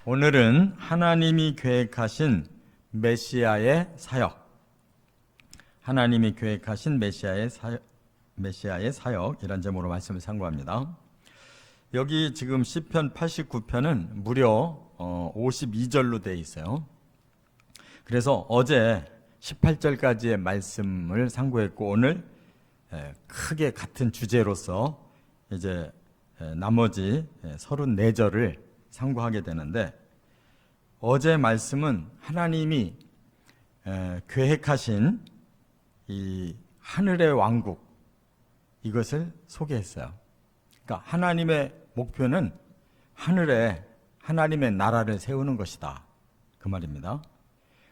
오늘은 하나님이 계획하신 메시아의 사역, 하나님이 계획하신 메시아의 사역, 이란 제목으로 말씀을 상고합니다. 여기 지금 시편 89편은 무려 52절로 되어 있어요. 그래서 어제 18절까지의 말씀을 상고했고, 오늘 크게 같은 주제로서 이제 나머지 34절을 상고하게 되는데, 어제 말씀은 하나님이 계획하신 이 하늘의 왕국, 이것을 소개했어요. 그러니까 하나님의 목표는 하늘에 하나님의 나라를 세우는 것이다, 그 말입니다.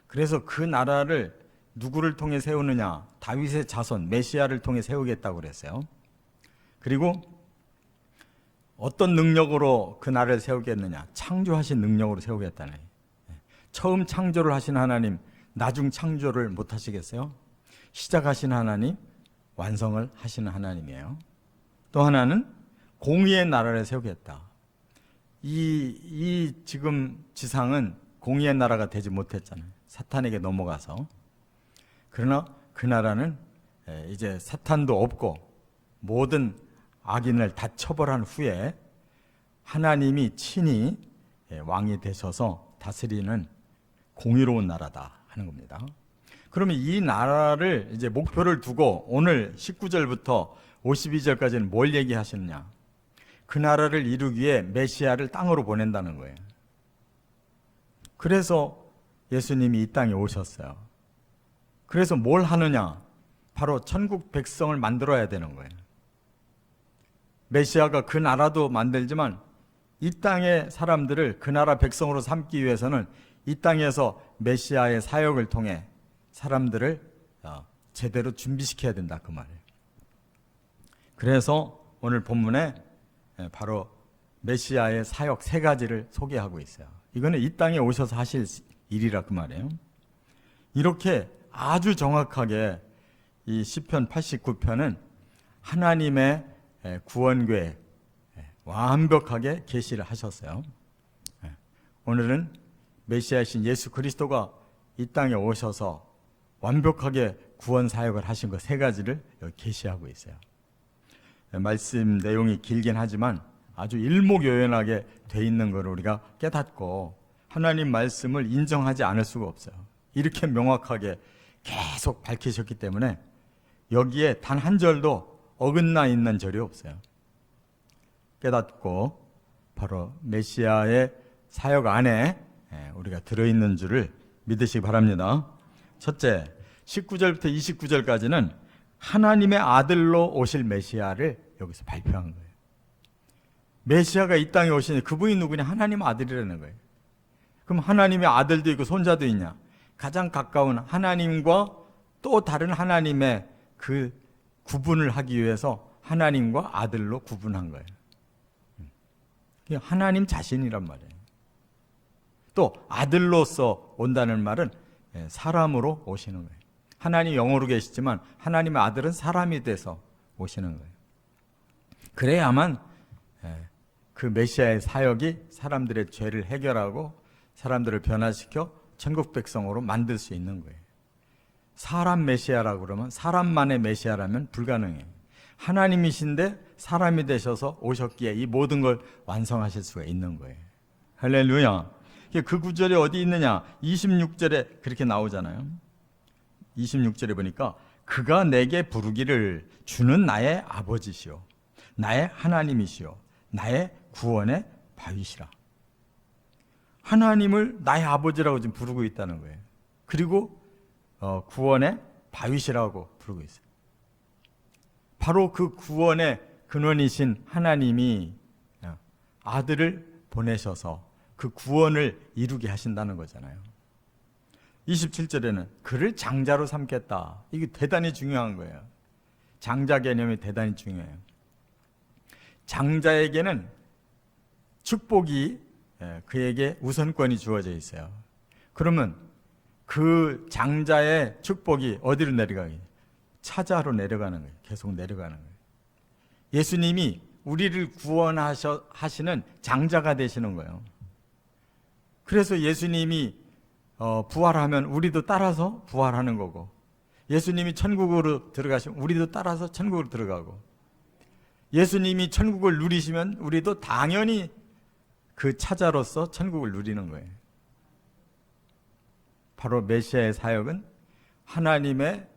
그래서 그 나라를 누구를 통해 세우느냐? 다윗의 자손 메시아를 통해 세우겠다고 그랬어요. 그리고 어떤 능력으로 그 나라를 세우겠느냐? 창조하신 능력으로 세우겠다네. 처음 창조를 하신 하나님, 나중 창조를 못 하시겠어요? 시작하신 하나님, 완성을 하시는 하나님이에요. 또 하나는 공의의 나라를 세우겠다. 이 지금 지상은 공의의 나라가 되지 못했잖아요. 사탄에게 넘어가서. 그러나 그 나라는 이제 사탄도 없고 모든 악인을 다 처벌한 후에 하나님이 친히 왕이 되셔서 다스리는 공의로운 나라다 하는 겁니다. 그러면 이 나라를 이제 목표를 두고 오늘 19절부터 52절까지는 뭘 얘기하시느냐? 그 나라를 이루기 위해 메시아를 땅으로 보낸다는 거예요. 그래서 예수님이 이 땅에 오셨어요. 그래서 뭘 하느냐? 바로 천국 백성을 만들어야 되는 거예요. 메시아가 그 나라도 만들지만 이 땅의 사람들을 그 나라 백성으로 삼기 위해서는 이 땅에서 메시아의 사역을 통해 사람들을 제대로 준비시켜야 된다, 그 말이에요. 그래서 오늘 본문에 바로 메시아의 사역 세 가지를 소개하고 있어요. 이거는 이 땅에 오셔서 하실 일이라, 그 말이에요. 이렇게 아주 정확하게 이 시편 89편은 하나님의 구원궤 완벽하게 계시를 하셨어요. 오늘은 메시아이신 예수 그리스도가 이 땅에 오셔서 완벽하게 구원 사역을 하신 것 세 가지를 여기 계시하고 있어요. 말씀 내용이 길긴 하지만 아주 일목요연하게 돼 있는 걸 우리가 깨닫고 하나님 말씀을 인정하지 않을 수가 없어요. 이렇게 명확하게 계속 밝히셨기 때문에 여기에 단 한 절도 어긋나 있는 절이 없어요. 깨닫고 바로 메시아의 사역 안에 우리가 들어있는 줄을 믿으시기 바랍니다. 첫째, 19절부터 29절까지는 하나님의 아들로 오실 메시아를 여기서 발표한 거예요. 메시아가 이 땅에 오시니 그분이 누구냐? 하나님의 아들이라는 거예요. 그럼 하나님의 아들도 있고 손자도 있냐? 가장 가까운 하나님과 또 다른 하나님의 그 구분을 하기 위해서 하나님과 아들로 구분한 거예요. 하나님 자신이란 말이에요. 또 아들로서 온다는 말은 사람으로 오시는 거예요. 하나님 영으로 계시지만 하나님의 아들은 사람이 돼서 오시는 거예요. 그래야만 그 메시아의 사역이 사람들의 죄를 해결하고 사람들을 변화시켜 천국 백성으로 만들 수 있는 거예요. 사람 메시아라고 그러면, 사람만의 메시아라면 불가능해요. 하나님이신데 사람이 되셔서 오셨기에 이 모든 걸 완성하실 수가 있는 거예요. 할렐루야. 그 구절이 어디 있느냐? 26절에 그렇게 나오잖아요. 26절에 보니까 그가 내게 부르기를 주는 나의 아버지시오, 나의 하나님이시오, 나의 구원의 바위시라. 하나님을 나의 아버지라고 지금 부르고 있다는 거예요. 그리고 구원의 바위시라고 부르고 있어요. 바로 그 구원의 근원이신 하나님이 아들을 보내셔서 그 구원을 이루게 하신다는 거잖아요. 27절에는 그를 장자로 삼겠다. 이게 대단히 중요한 거예요. 장자 개념이 대단히 중요해요. 장자에게는 축복이 그에게 우선권이 주어져 있어요. 그러면 그 장자의 축복이 어디로 내려가게? 차자로 내려가는 거예요. 계속 내려가는 거예요. 예수님이 우리를 구원하시는 장자가 되시는 거예요. 그래서 예수님이 부활하면 우리도 따라서 부활하는 거고, 예수님이 천국으로 들어가시면 우리도 따라서 천국으로 들어가고, 예수님이 천국을 누리시면 우리도 당연히 그 차자로서 천국을 누리는 거예요. 바로 메시아의 사역은 하나님의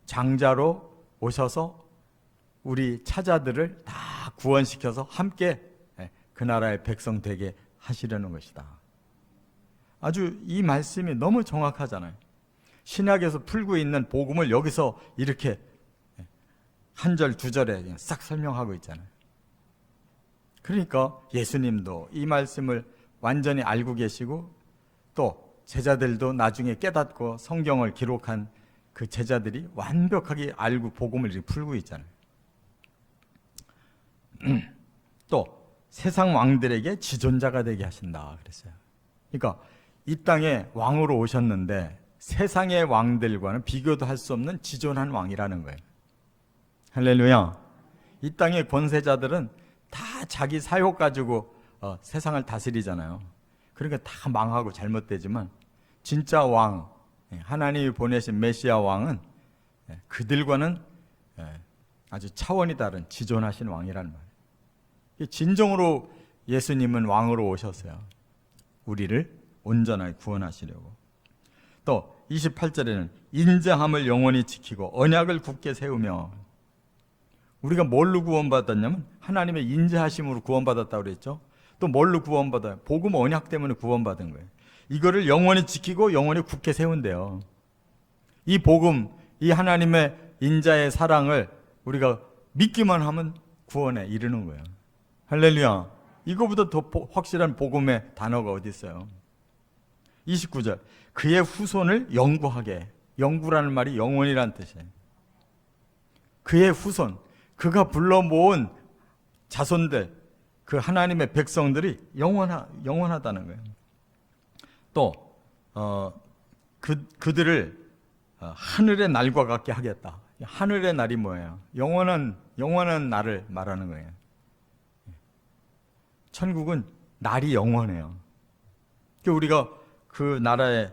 장자로 오셔서 우리 차자들을 다 구원시켜서 함께 그 나라의 백성 되게 하시려는 것이다. 아주 이 말씀이 너무 정확하잖아요. 신약에서 풀고 있는 복음을 여기서 이렇게 한 절 두 절에 그냥 싹 설명하고 있잖아요. 그러니까 예수님도 이 말씀을 완전히 알고 계시고, 또 제자들도 나중에 깨닫고 성경을 기록한 그 제자들이 완벽하게 알고 복음을 이렇게 풀고 있잖아요. 또 세상 왕들에게 지존자가 되게 하신다 그랬어요. 그러니까 이 땅에 왕으로 오셨는데 세상의 왕들과는 비교도 할 수 없는 지존한 왕이라는 거예요. 할렐루야. 이 땅의 권세자들은 다 자기 사욕 가지고 세상을 다스리잖아요. 그러니까 다 망하고 잘못되지만, 진짜 왕, 하나님이 보내신 메시아 왕은 그들과는 아주 차원이 다른 지존하신 왕이라는 말이에요. 진정으로 예수님은 왕으로 오셨어요. 우리를 온전하게 구원하시려고. 또 28절에는 인자함을 영원히 지키고 언약을 굳게 세우며, 우리가 뭘로 구원받았냐면 하나님의 인자하심으로 구원받았다고 그랬죠. 또 뭘로 구원받아요? 복음 언약 때문에 구원받은 거예요. 이거를 영원히 지키고 영원히 굳게 세운대요. 이 복음, 이 하나님의 인자의 사랑을 우리가 믿기만 하면 구원에 이르는 거예요. 할렐루야. 이거보다 더 확실한 복음의 단어가 어디 있어요? 29절, 그의 후손을 영구하게. 영구라는 말이 영원이라는 뜻이에요. 그의 후손, 그가 불러 모은 자손들, 그 하나님의 백성들이 영원하다는 거예요. 또 그들을 하늘의 날과 같게 하겠다. 하늘의 날이 뭐예요? 영원한 날을 말하는 거예요. 천국은 날이 영원해요. 우리가 그 나라의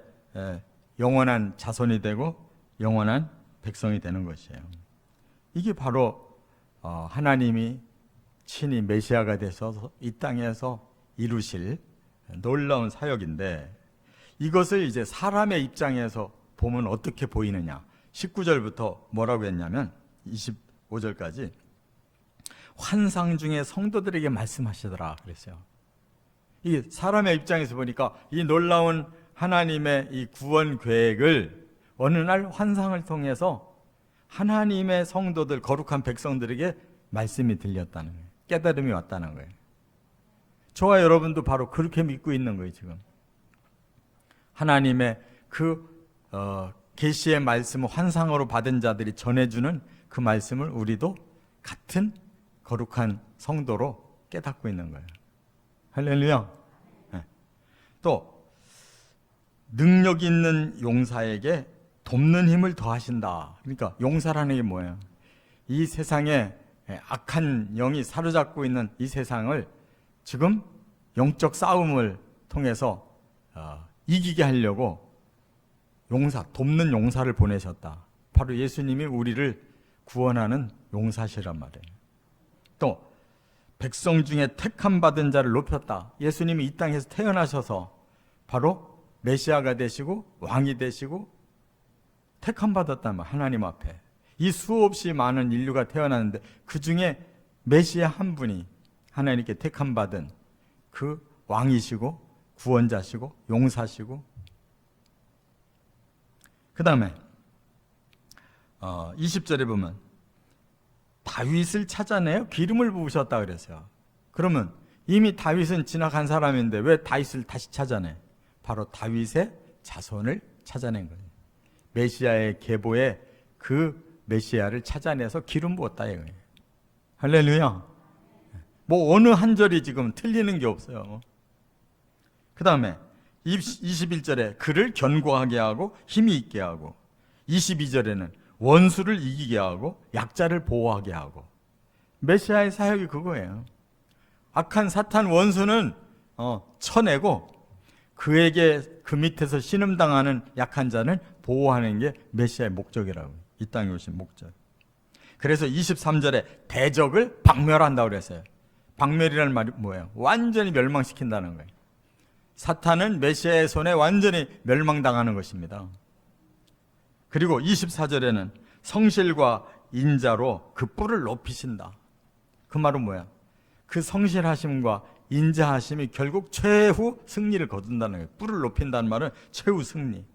영원한 자손이 되고 영원한 백성이 되는 것이에요. 이게 바로 하나님이 친히 메시아가 되셔서 이 땅에서 이루실 놀라운 사역인데, 이것을 이제 사람의 입장에서 보면 어떻게 보이느냐. 19절부터 뭐라고 했냐면 25절까지 환상 중에 성도들에게 말씀하시더라 그랬어요. 이 사람의 입장에서 보니까 이 놀라운 하나님의 이 구원 계획을 어느 날 환상을 통해서 하나님의 성도들, 거룩한 백성들에게 말씀이 들렸다는 거예요. 깨달음이 왔다는 거예요. 저와 여러분도 바로 그렇게 믿고 있는 거예요. 지금 하나님의 그 계시의 말씀을 환상으로 받은 자들이 전해주는 그 말씀을 우리도 같은 거룩한 성도로 깨닫고 있는 거예요. 할렐루야. 네. 또 능력 있는 용사에게 돕는 힘을 더하신다. 그러니까 용사라는 게 뭐예요? 이 세상에 악한 영이 사로잡고 있는 이 세상을 지금 영적 싸움을 통해서 이기게 하려고 돕는 용사를 보내셨다. 바로 예수님이 우리를 구원하는 용사시란 말이에요. 또 백성 중에 택함 받은 자를 높였다. 예수님이 이 땅에서 태어나셔서 바로 메시아가 되시고 왕이 되시고 택함 받았단 말, 하나님 앞에. 이 수없이 많은 인류가 태어났는데 그 중에 메시아 한 분이 하나님께 택함 받은 그 왕이시고 구원자시고 용사시고, 그 다음에 20절에 보면 다윗을 찾아내어 기름을 부으셨다 그랬어요. 그러면 이미 다윗은 지나간 사람인데 왜 다윗을 다시 찾아내? 바로 다윗의 자손을 찾아낸 거예요. 메시아의 계보에 그 메시아를 찾아내서 기름 부었다 이거예요. 할렐루야. 뭐 어느 한 절이 지금 틀리는 게 없어요. 그 다음에 21절에 그를 견고하게 하고 힘이 있게 하고, 22절에는 원수를 이기게 하고 약자를 보호하게 하고. 메시아의 사역이 그거예요. 악한 사탄 원수는 쳐내고 그에게 그 밑에서 신음당하는 약한 자는 보호하는 게 메시아의 목적이라고. 이 땅에 오신 목적. 그래서 23절에 대적을 박멸한다고 그랬어요. 박멸이라는 말이 뭐예요? 완전히 멸망시킨다는 거예요. 사탄은 메시아의 손에 완전히 멸망당하는 것입니다. 그리고 24절에는 성실과 인자로 그 뿔을 높이신다. 그 말은 뭐야? 그 성실하심과 인자하심이 결국 최후 승리를 거둔다는 거예요. 뿔을 높인다는 말은 최후 승리.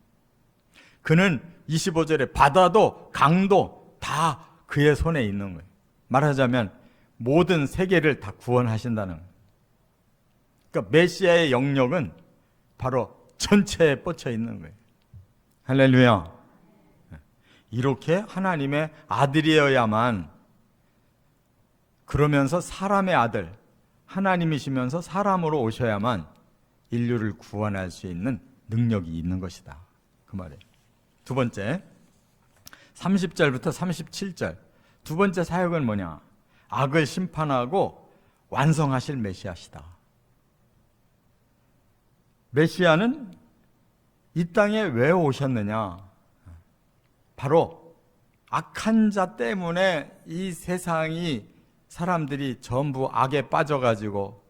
그는 25절에 바다도 강도 다 그의 손에 있는 거예요. 말하자면 모든 세계를 다 구원하신다는 거예요. 그러니까 메시아의 영역은 바로 전체에 뻗쳐 있는 거예요. 할렐루야. 이렇게 하나님의 아들이어야만, 그러면서 사람의 아들, 하나님이시면서 사람으로 오셔야만 인류를 구원할 수 있는 능력이 있는 것이다. 그 말이에요. 두 번째, 30절부터 37절. 두 번째 사역은 뭐냐? 악을 심판하고 완성하실 메시아시다. 메시아는 이 땅에 왜 오셨느냐? 바로 악한 자 때문에 이 세상이, 사람들이 전부 악에 빠져가지고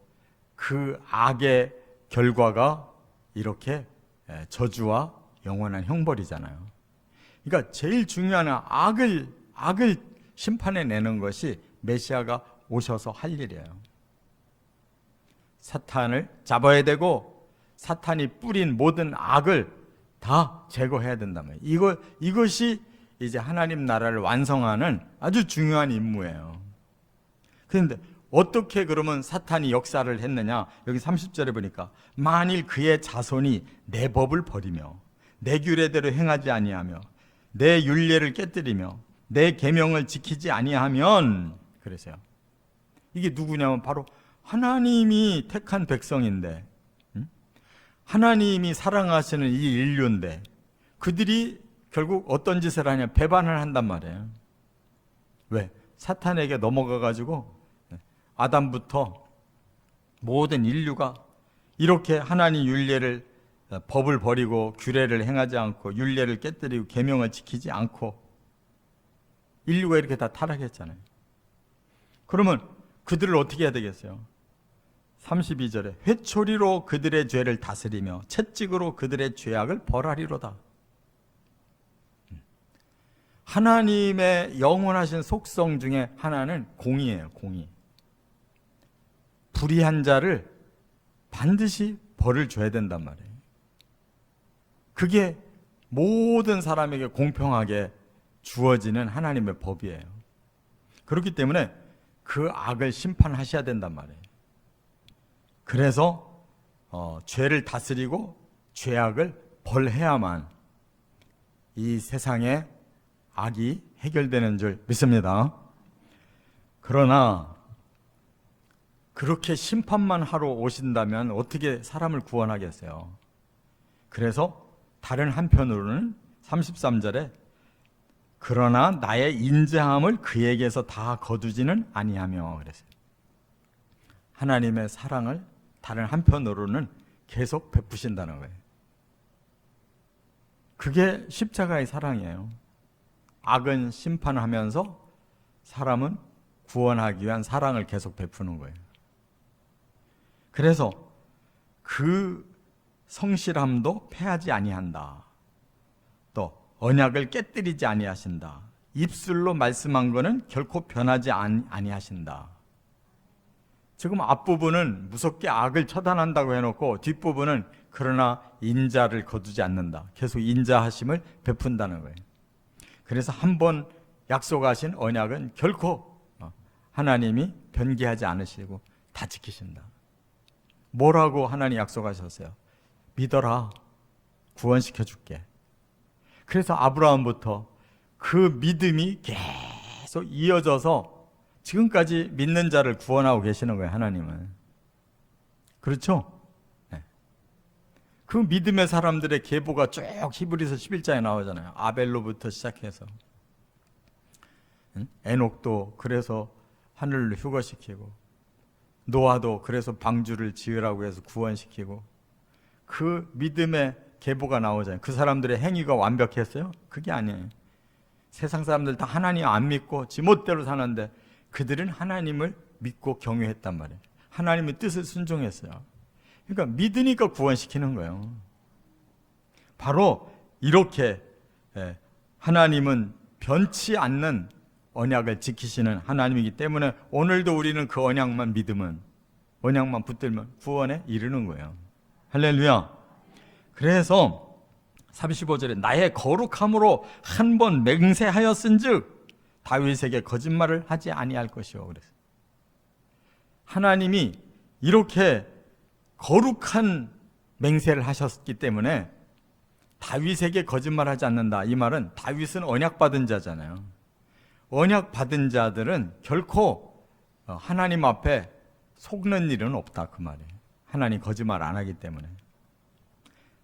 그 악의 결과가 이렇게 저주와 영원한 형벌이잖아요. 그러니까 제일 중요한 악을 심판해내는 것이 메시아가 오셔서 할 일이에요. 사탄을 잡아야 되고 사탄이 뿌린 모든 악을 다 제거해야 된다면, 이것이 이제 하나님 나라를 완성하는 아주 중요한 임무예요. 그런데 어떻게 그러면 사탄이 역사를 했느냐? 여기 30절에 보니까 만일 그의 자손이 내 법을 버리며 내 규례대로 행하지 아니하며 내 율례를 깨뜨리며 내 계명을 지키지 아니하면, 그래서요. 이게 누구냐면 바로 하나님이 택한 백성인데, 하나님이 사랑하시는 이 인류인데, 그들이 결국 어떤 짓을 하냐? 배반을 한단 말이에요. 왜? 사탄에게 넘어가가지고 아담부터 모든 인류가 이렇게 하나님 율례를, 법을 버리고 규례를 행하지 않고 율례를 깨뜨리고 계명을 지키지 않고 인류가 이렇게 다 타락했잖아요. 그러면 그들을 어떻게 해야 되겠어요? 32절에 회초리로 그들의 죄를 다스리며 채찍으로 그들의 죄악을 벌하리로다. 하나님의 영원하신 속성 중에 하나는 공의예요. 공의. 불의한 자를 반드시 벌을 줘야 된단 말이에요. 그게 모든 사람에게 공평하게 주어지는 하나님의 법이에요. 그렇기 때문에 그 악을 심판하셔야 된단 말이에요. 그래서 죄를 다스리고 죄악을 벌해야만 이 세상의 악이 해결되는 줄 믿습니다. 그러나 그렇게 심판만 하러 오신다면 어떻게 사람을 구원하겠어요? 그래서 다른 한편으로는 33절에 그러나 나의 인자함을 그에게서 다 거두지는 아니하며 그랬어요. 하나님의 사랑을 다른 한편으로는 계속 베푸신다는 거예요. 그게 십자가의 사랑이에요. 악은 심판하면서 사람은 구원하기 위한 사랑을 계속 베푸는 거예요. 그래서 그 성실함도 패하지 아니한다. 또 언약을 깨뜨리지 아니하신다. 입술로 말씀한 거는 결코 변하지 아니하신다. 지금 앞부분은 무섭게 악을 처단한다고 해놓고 뒷부분은 그러나 인자를 거두지 않는다. 계속 인자하심을 베푼다는 거예요. 그래서 한번 약속하신 언약은 결코 하나님이 변개하지 않으시고 다 지키신다. 뭐라고 하나님 약속하셨어요? 믿어라. 구원시켜 줄게. 그래서 아브라함부터 그 믿음이 계속 이어져서 지금까지 믿는 자를 구원하고 계시는 거예요, 하나님은. 그렇죠? 네. 그 믿음의 사람들의 계보가 쭉 히브리서 11장에 나오잖아요. 아벨로부터 시작해서. 에녹도 그래서 하늘로 휴거시키고, 노아도 그래서 방주를 지으라고 해서 구원시키고, 그 믿음의 계보가 나오잖아요. 그 사람들의 행위가 완벽했어요? 그게 아니에요. 세상 사람들 다 하나님 안 믿고 지멋대로 사는데 그들은 하나님을 믿고 경외했단 말이에요. 하나님의 뜻을 순종했어요. 그러니까 믿으니까 구원시키는 거예요. 바로 이렇게 하나님은 변치 않는 언약을 지키시는 하나님이기 때문에 오늘도 우리는 그 언약만 믿으면, 언약만 붙들면 구원에 이르는 거예요. 할렐루야. 그래서 35절에 나의 거룩함으로 한 번 맹세하였은즉 다윗에게 거짓말을 하지 아니할 것이요. 그래서 하나님이 이렇게 거룩한 맹세를 하셨기 때문에 다윗에게 거짓말하지 않는다. 이 말은 다윗은 언약 받은 자잖아요. 언약 받은 자들은 결코 하나님 앞에 속는 일은 없다 그 말이에요. 하나님 거짓말 안 하기 때문에.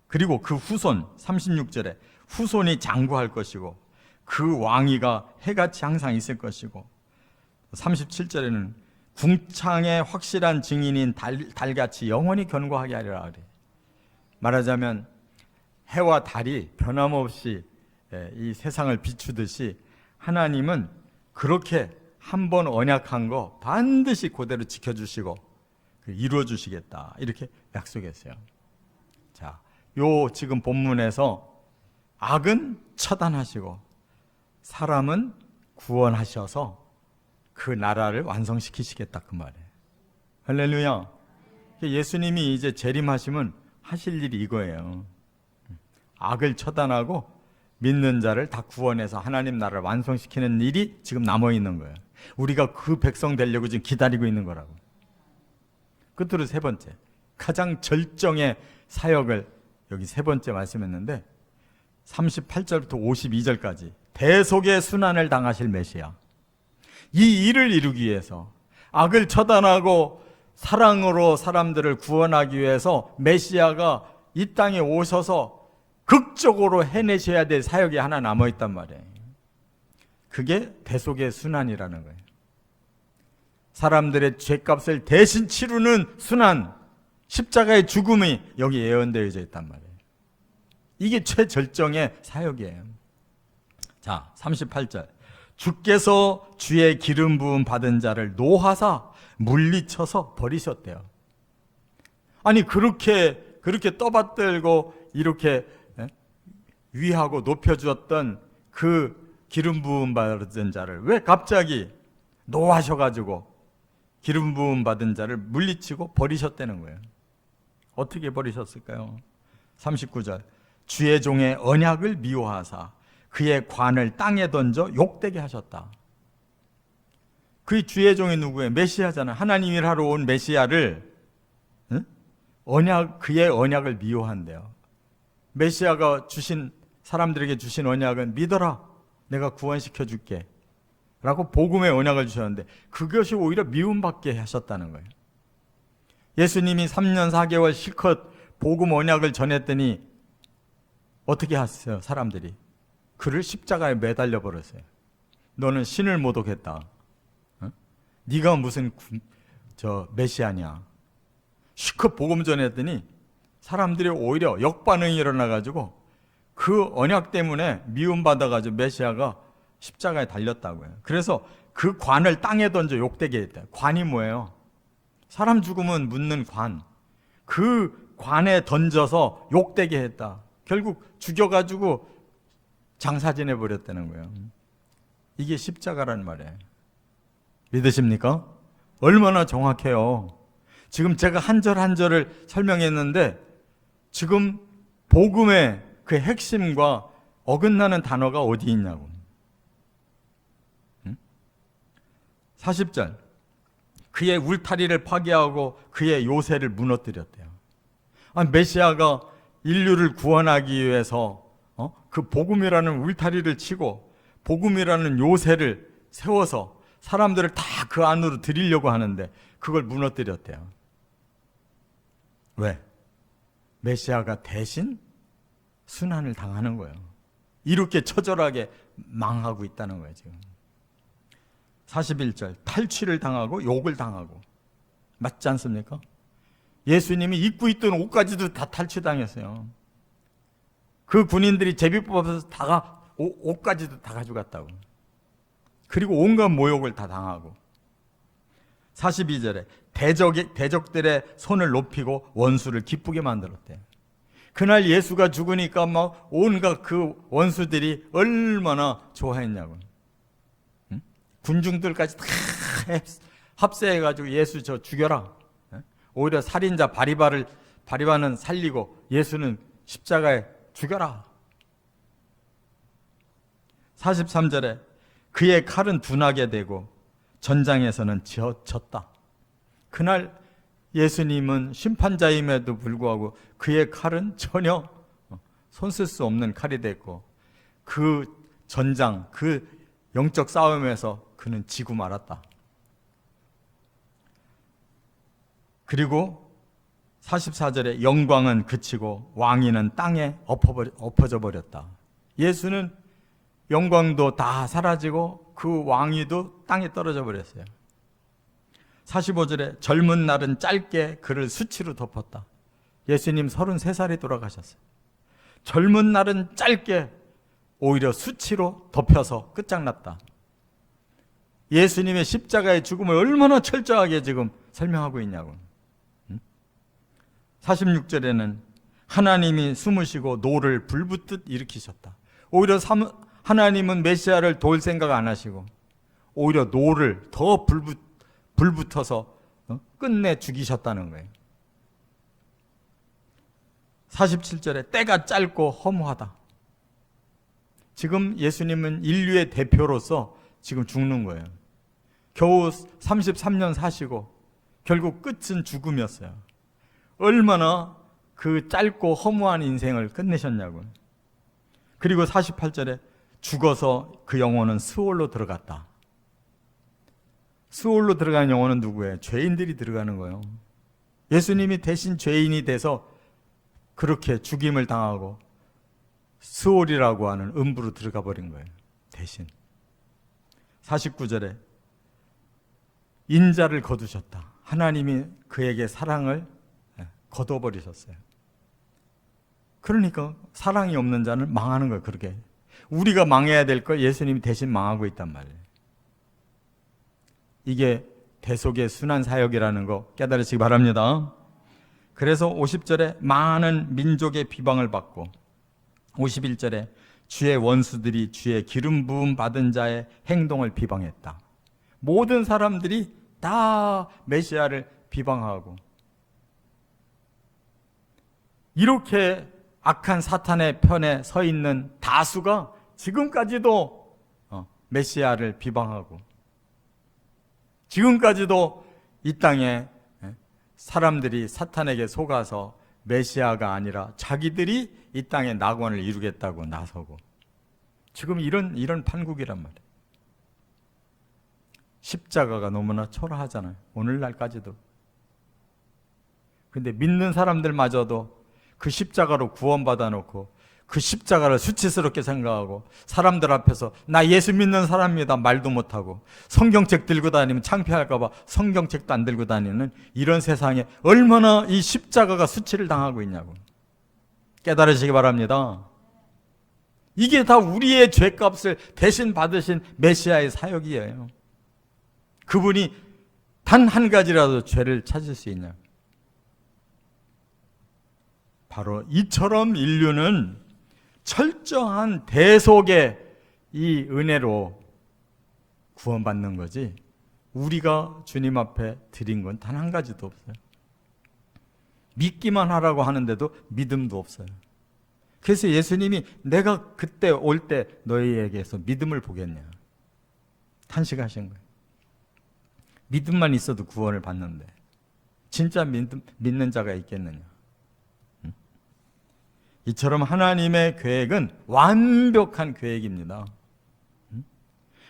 그리고 그 후손 36절에 후손이 장구할 것이고 그 왕위가 해같이 항상 있을 것이고 37절에는 궁창의 확실한 증인인 달같이 영원히 견고하게 하리라 그래. 말하자면 해와 달이 변함없이 이 세상을 비추듯이 하나님은 그렇게 한 번 언약한 거 반드시 그대로 지켜주시고 이루어주시겠다 이렇게 약속했어요. 자, 요 지금 본문에서 악은 처단하시고 사람은 구원하셔서 그 나라를 완성시키시겠다 그 말이에요. 할렐루야. 예수님이 이제 재림하시면 하실 일이 이거예요. 악을 처단하고 믿는 자를 다 구원해서 하나님 나라를 완성시키는 일이 지금 남아있는 거예요. 우리가 그 백성 되려고 지금 기다리고 있는 거라고. 끝으로 세 번째, 가장 절정의 사역을 여기 세 번째 말씀했는데 38절부터 52절까지 대속의 순환을 당하실 메시아, 이 일을 이루기 위해서 악을 처단하고 사랑으로 사람들을 구원하기 위해서 메시아가 이 땅에 오셔서 극적으로 해내셔야 될 사역이 하나 남아있단 말이에요. 그게 대속의 순환이라는 거예요. 사람들의 죄값을 대신 치르는 순환, 십자가의 죽음이 여기 예언되어져 있단 말이에요. 이게 최절정의 사역이에요. 자, 38절. 주께서 주의 기름 부음 받은 자를 노하사 물리쳐서 버리셨대요. 아니 그렇게 떠받들고 이렇게 위하고 높여주었던 그 기름 부음 받은 자를 왜 갑자기 노하셔가지고 기름 부음 받은 자를 물리치고 버리셨다는 거예요. 어떻게 버리셨을까요? 39절. 주의 종의 언약을 미워하사 그의 관을 땅에 던져 욕되게 하셨다. 그 주의 종이 누구예요? 메시아잖아요. 하나님 일하러 온 메시아를 그의 언약을 미워한대요. 메시아가 주신 사람들에게 주신 언약은 믿어라, 내가 구원시켜 줄게 라고 복음의 언약을 주셨는데 그것이 오히려 미움받게 하셨다는 거예요. 예수님이 3년 4개월 실컷 복음 언약을 전했더니 어떻게 하셨어요? 사람들이 그를 십자가에 매달려 버렸어요. 너는 신을 모독했다. 네가 무슨 메시아냐. 실컷 복음 전했더니 사람들이 오히려 역반응이 일어나가지고 그 언약 때문에 미움받아가지고 메시아가 십자가에 달렸다고요. 그래서 그 관을 땅에 던져 욕되게 했다. 관이 뭐예요? 사람 죽으면 묻는 관. 그 관에 던져서 욕되게 했다. 결국 죽여가지고 장사 지내버렸다는 거예요. 이게 십자가라는 말이에요. 믿으십니까? 얼마나 정확해요. 지금 제가 한 절 한 절을 설명했는데 지금 복음의 그 핵심과 어긋나는 단어가 어디 있냐고. 40절. 그의 울타리를 파괴하고 그의 요새를 무너뜨렸대요. 메시아가 인류를 구원하기 위해서 그 복음이라는 울타리를 치고 복음이라는 요새를 세워서 사람들을 다 그 안으로 들이려고 하는데 그걸 무너뜨렸대요. 왜? 메시아가 대신 순환을 당하는 거예요. 이렇게 처절하게 망하고 있다는 거예요, 지금. 41절. 탈취를 당하고 욕을 당하고. 맞지 않습니까? 예수님이 입고 있던 옷까지도 다 탈취당했어요. 그 군인들이 제비 뽑아서 옷까지도 다 가져갔다고. 그리고 온갖 모욕을 다 당하고. 42절에 대적들의 손을 높이고 원수를 기쁘게 만들었대요. 그날 예수가 죽으니까 막 온갖 그 원수들이 얼마나 좋아했냐고. 응? 군중들까지 다 합세해가지고 예수 저 죽여라. 오히려 살인자 바리바는 살리고 예수는 십자가에 죽여라. 43절에 그의 칼은 둔하게 되고 전장에서는 졌다. 그날 예수님은 심판자임에도 불구하고 그의 칼은 전혀 손 쓸 수 없는 칼이 됐고 그 전장, 그 영적 싸움에서 그는 지고 말았다. 그리고 44절에 영광은 그치고 왕위는 땅에 엎어져 버렸다. 예수는 영광도 다 사라지고 그 왕위도 땅에 떨어져 버렸어요. 45절에 젊은 날은 짧게 그를 수치로 덮었다. 예수님 33살에 돌아가셨어요. 젊은 날은 짧게 오히려 수치로 덮여서 끝장났다. 예수님의 십자가의 죽음을 얼마나 철저하게 지금 설명하고 있냐고. 46절에는 하나님이 숨으시고 노를 불붙듯 일으키셨다. 오히려 하나님은 메시아를 도울 생각 안 하시고 오히려 노를 더 불붙어서 끝내 죽이셨다는 거예요. 47절에 때가 짧고 허무하다. 지금 예수님은 인류의 대표로서 지금 죽는 거예요. 겨우 33년 사시고 결국 끝은 죽음이었어요. 얼마나 그 짧고 허무한 인생을 끝내셨냐고요. 그리고 48절에 죽어서 그 영혼은 스올로 들어갔다. 스올로 들어간 영혼은 누구예요? 죄인들이 들어가는 거예요. 예수님이 대신 죄인이 돼서 그렇게 죽임을 당하고 스올이라고 하는 음부로 들어가 버린 거예요. 대신. 49절에 인자를 거두셨다. 하나님이 그에게 사랑을 거둬버리셨어요. 그러니까 사랑이 없는 자는 망하는 거예요. 그렇게 우리가 망해야 될 걸 예수님이 대신 망하고 있단 말이에요. 이게 대속의 순환 사역이라는 거 깨달으시기 바랍니다. 그래서 50절에 많은 민족의 비방을 받고 51절에 주의 원수들이 주의 기름 부음 받은 자의 행동을 비방했다. 모든 사람들이 다 메시아를 비방하고 이렇게 악한 사탄의 편에 서 있는 다수가 지금까지도 메시아를 비방하고 지금까지도 이 땅에 사람들이 사탄에게 속아서 메시아가 아니라 자기들이 이 땅에 낙원을 이루겠다고 나서고 지금 이런 판국이란 말이에요. 십자가가 너무나 초라하잖아요. 오늘날까지도. 근데 믿는 사람들마저도 그 십자가로 구원받아 놓고 그 십자가를 수치스럽게 생각하고 사람들 앞에서 나 예수 믿는 사람입니다 말도 못하고 성경책 들고 다니면 창피할까 봐 성경책도 안 들고 다니는 이런 세상에 얼마나 이 십자가가 수치를 당하고 있냐고 깨달으시기 바랍니다. 이게 다 우리의 죄값을 대신 받으신 메시아의 사역이에요. 그분이 단 한 가지라도 죄를 찾을 수 있냐. 바로 이처럼 인류는 철저한 대속의 이 은혜로 구원받는 거지 우리가 주님 앞에 드린 건 단 한 가지도 없어요. 믿기만 하라고 하는데도 믿음도 없어요. 그래서 예수님이 내가 그때 올 때 너희에게서 믿음을 보겠냐 탄식하신 거예요. 믿음만 있어도 구원을 받는데 진짜 믿는 자가 있겠느냐. 이처럼 하나님의 계획은 완벽한 계획입니다.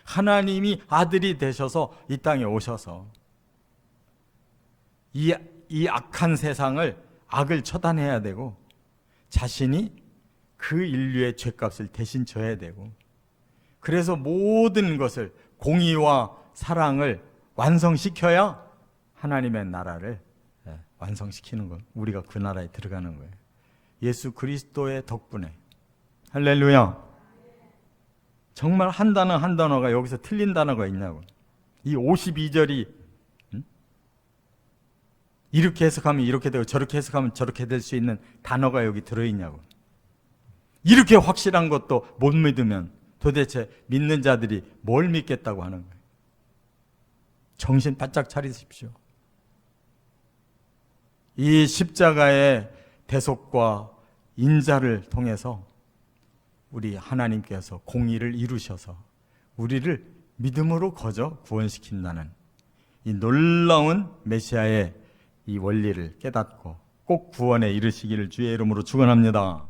하나님이 아들이 되셔서 이 땅에 오셔서 이 악한 세상을 악을 처단해야 되고 자신이 그 인류의 죄값을 대신 져야 되고 그래서 모든 것을 공의와 사랑을 완성시켜야 하나님의 나라를 완성시키는 것, 우리가 그 나라에 들어가는 거예요. 예수 그리스도의 덕분에. 할렐루야. 정말 한 단어 한 단어가 여기서 틀린 단어가 있냐고. 이 52절이 이렇게 해석하면 이렇게 되고 저렇게 해석하면 저렇게 될 수 있는 단어가 여기 들어있냐고. 이렇게 확실한 것도 못 믿으면 도대체 믿는 자들이 뭘 믿겠다고 하는 거예요. 정신 바짝 차리십시오. 이 십자가의 대속과 인자를 통해서 우리 하나님께서 공의를 이루셔서 우리를 믿음으로 거저 구원시킨다는 이 놀라운 메시아의 이 원리를 깨닫고 꼭 구원에 이르시기를 주의 이름으로 축원합니다.